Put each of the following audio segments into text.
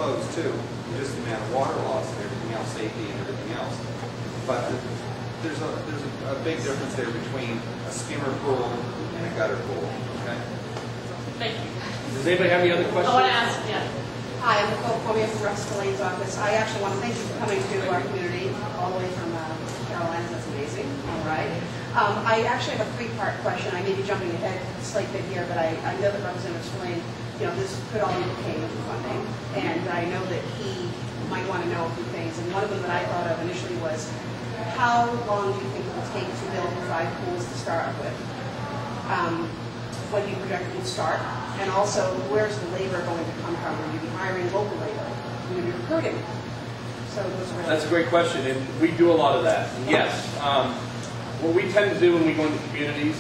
closed too, just the amount of water loss and everything else, safety and everything else. But there's a big difference there between a skimmer pool and a gutter pool. Okay. Thank you. Does anybody have any other questions? I want to ask, yeah. Hi, I'm Nicole Cormier from Russ Delaney's office. I actually want to thank you for coming to our community all the way from Carolinas. That's amazing. All right. I actually have a three-part question. I may be jumping ahead a slight bit here, but I know that Representative Spillane, this could all be obtained with funding, and I know that he might want to know a few things. And one of them that I thought of initially was, how long do you think it will take to build 5 pools to start with? When do you project it to start? And also, where's the labor going to come from? Will you be hiring local labor? Will you be recruiting? So those are really— That's a great question, and we do a lot of that. And yes, what we tend to do when we go into communities,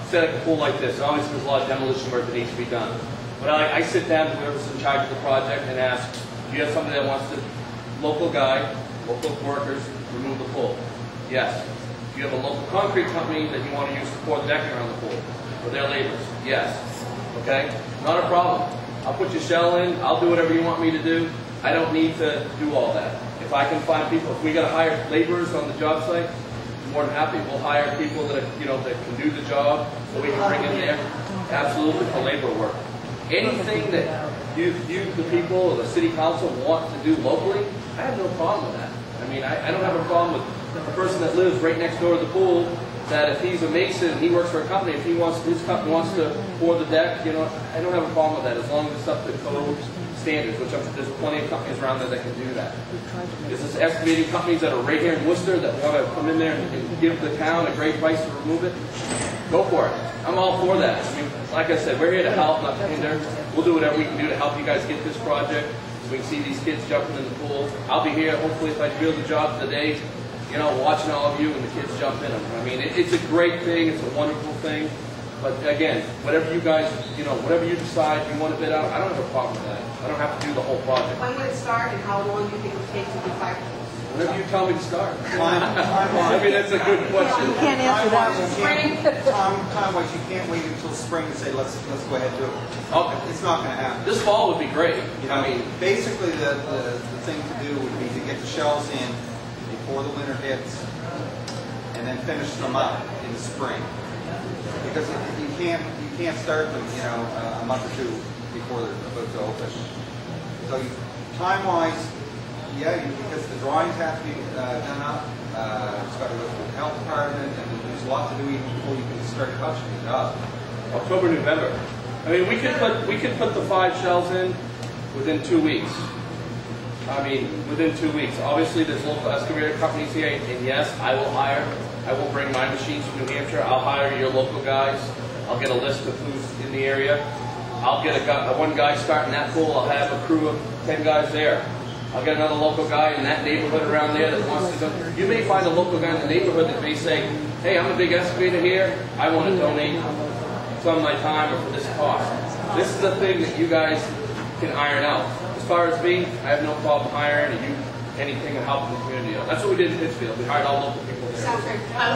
set up a pool like this, obviously there's a lot of demolition work that needs to be done. But I sit down with whoever's in charge of the project and ask, do you have somebody that wants to, local guy, local workers, remove the pool? Yes. Do you have a local concrete company that you want to use to pour the decking around the pool for their labors? Yes. Okay? Not a problem. I'll put your shell in, I'll do whatever you want me to do. I don't need to do all that. If I can find people, if we got to hire laborers on the job site, I'm more than happy. We'll hire people that that can do the job, so we can bring in there absolutely for labor work. Anything that you the people or the city council want to do locally, I have no problem with that. I mean, I don't have a problem with the person that lives right next door to the pool, that if he's a mason, he works for a company, if his company wants to pour the deck, I don't have a problem with that, as long as it's up to code standards, which there's plenty of companies around there that can do that. There's excavating companies that are right here in Worcester that want to come in there and give the town a great price to remove it. Go for it. I'm all for that. I mean, like I said, we're here to help, not to hinder. We'll do whatever we can do to help you guys get this project, so we can see these kids jumping in the pool. I'll be here, hopefully, if I do the job today, watching all of you and the kids jump in them. I mean, it's a great thing. It's a wonderful thing. But again, whatever you guys, whatever you decide you want to bid out, I don't have a problem with that. I don't have to do the whole project. When will it start, and how long do you think it will take to do 5 pools? Whenever you tell me to start. I mean, that's a good question. You can't answer that one. Time-wise, you can't wait until spring to say, let's go ahead and do it. Okay. It's not going to happen. This fall would be great. I mean, basically, the thing to do would be to get the shells in before the winter hits, and then finish them up in the spring. Because you can't start them, a month or two before they're about to open. So time-wise, because the drawings have to be done up. It's got to go through the health department, and there's a lot to do even before you can start touching the job. October, November. I mean, we could put the 5 shells in within 2 weeks. I mean, within 2 weeks. Obviously, there's local excavator companies here, and yes, I will bring my machines from New Hampshire. I'll hire your local guys. I'll get a list of who's in the area. I'll get one guy starting that pool. I'll have a crew of 10 guys there. I'll get another local guy in that neighborhood around there that wants to go. You may find a local guy in the neighborhood that may say, hey, I'm a big excavator here. I want to donate some of my time or for this cost. This is the thing that you guys can iron out. As far as me, I have no problem hiring and anything and helping the community out. That's what we did in Pittsfield. We hired all local people there. Sounds great. I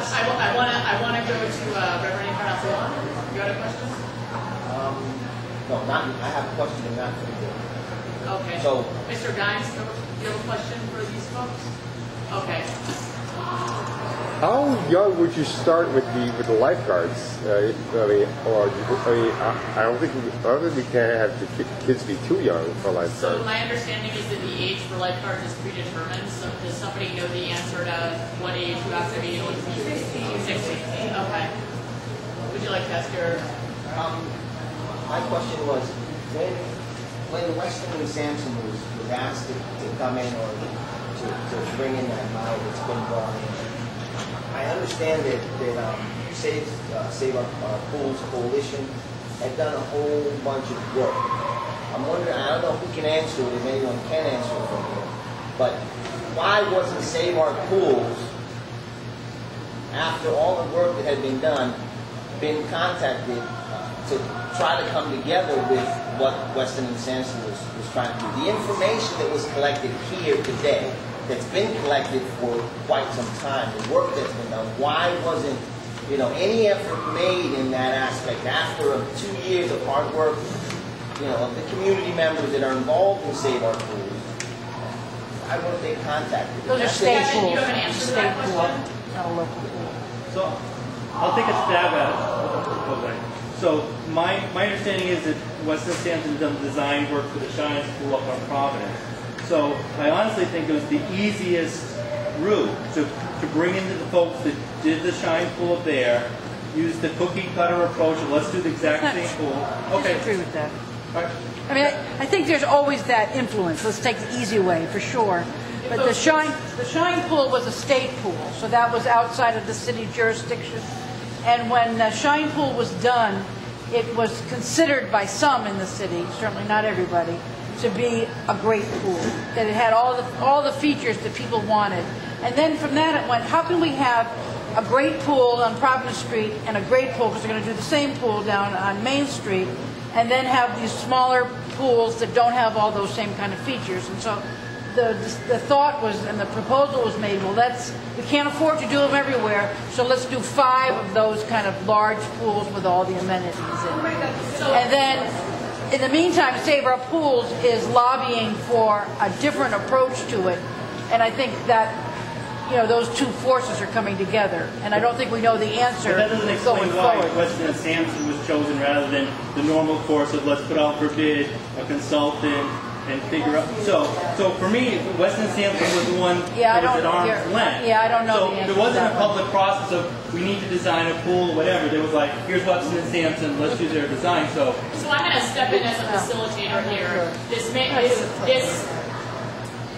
want to go to Reverend Carnacion. You got a question? No, I have a question and not for the board. Okay. So, Mr. Gines, do you have a question for these folks? Okay. How young would you start with the lifeguards? I don't think we can have the kids be too young for lifeguards. So my understanding is that the age for lifeguards is predetermined. So does somebody know the answer to what age you have to be able to be? 16. Okay. Would you like to ask your? My question was, when Weston and Sampson was asked to come in or to bring in that model that's been brought in, I understand that Save Our Pools Coalition had done a whole bunch of work. I'm wondering, I don't know who can answer it, if anyone can answer it from here, but why wasn't Save Our Pools, after all the work that had been done, been contacted to try to come together with what Weston and Sampson was trying to do? The information that was collected here today, that's been collected for quite some time, the work that's been done, why wasn't any effort made in that aspect after 2 years of hard work? of the community members that are involved in Save Our Pools, why weren't they contacted? Those are That's state Kevin, pools. you have an answer to State that pool, question? not a local pool. So I'll take a stab at it. Okay. So my understanding is that Western Sampson done design work for the Shines Pool up on Providence. So I honestly think it was the easiest route to bring in the folks that did the Shines Pool up there, use the cookie cutter approach of let's do the exact same pool. I Okay. disagree with that. All right. I mean, I think there's always that influence. Let's take the easy way, for sure. But the Shine Pool was a state pool, so that was outside of the city jurisdiction. And when the Shine Pool was done, it was considered by some in the city, certainly not everybody, to be a great pool. That it had all the features that people wanted. And then from that it went, how can we have a great pool on Providence Street and a great pool, because they're going to do the same pool down on Main Street, and then have these smaller pools that don't have all those same kind of features. And so the thought was, and the proposal was made, well, we can't afford to do them everywhere, so let's do 5 of those kind of large pools with all the amenities in it. And then, in the meantime, Save Our Pools is lobbying for a different approach to it, and I think that those two forces are coming together, and I don't think we know the answer But that doesn't going explain why forward. Weston and Sampson was chosen rather than the normal course of let's put out for bid a consultant and figure out. So for me, Weston and Sampson was the one Yeah, I that was don't- at arm's yeah, length. yeah, I don't know So the answer there to wasn't that a public process of we need to design a pool or whatever. There was like, here's Weston and Sampson, let's use their design. So So I'm going to step in as a facilitator here. This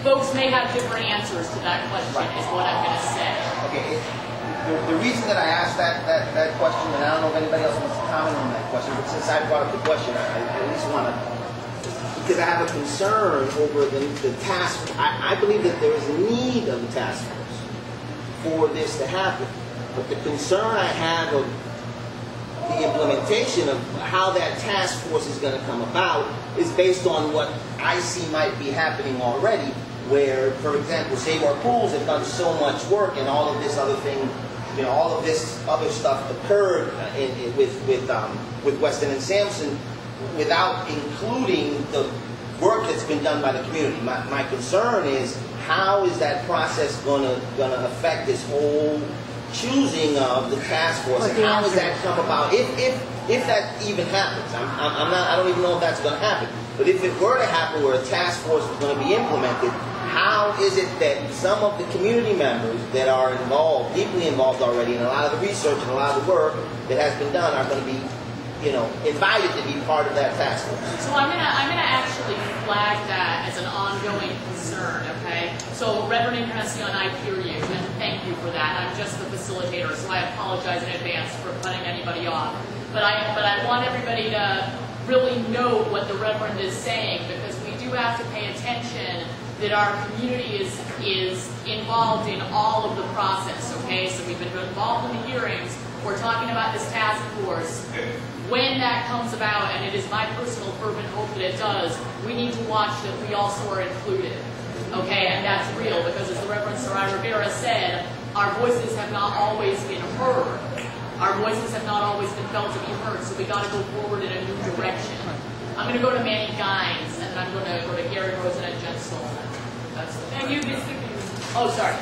folks may have different answers to that question, is what I'm going to say. Okay, the reason that I asked that question, and I don't know if anybody else wants to comment on that question, but since I brought up the question, I at least want to, because I have a concern over the task. I believe that there is a need of the task force for this to happen. But the concern I have of the implementation of how that task force is going to come about is based on what I see might be happening already, where, for example, Save Our Pools have done so much work and all of this other thing, all of this other stuff occurred with Weston and Sampson without including the work that's been done by the community. My concern is, how is that process gonna affect this whole choosing of the task force, and how does that come about? If that even happens, I don't even know if that's going to happen. But if it were to happen, where a task force was going to be implemented, how is it that some of the community members that are involved, deeply involved already in a lot of the research and a lot of the work that has been done, are going to be, invited to be part of that task force? So I'm gonna actually flag that as an ongoing concern, okay? So Reverend Encarnacion, I hear you, and thank you for that. I'm just the facilitator, so I apologize in advance for cutting anybody off. But I want everybody to really know what the Reverend is saying, because we do have to pay attention that our community is involved in all of the process, okay? So we've been involved in the hearings. We're talking about this task force. When that comes about, and it is my personal fervent hope that it does, we need to watch that we also are included, okay? And that's real, because as the Reverend Sarai Rivera said, our voices have not always been heard. Our voices have not always been felt to be heard, so we got to go forward in a new direction. I'm going to go to Manny Gines, and then I'm going to go to Gary Rosen and Jen Stolman. That's the thing. And you disagree. Oh, sorry.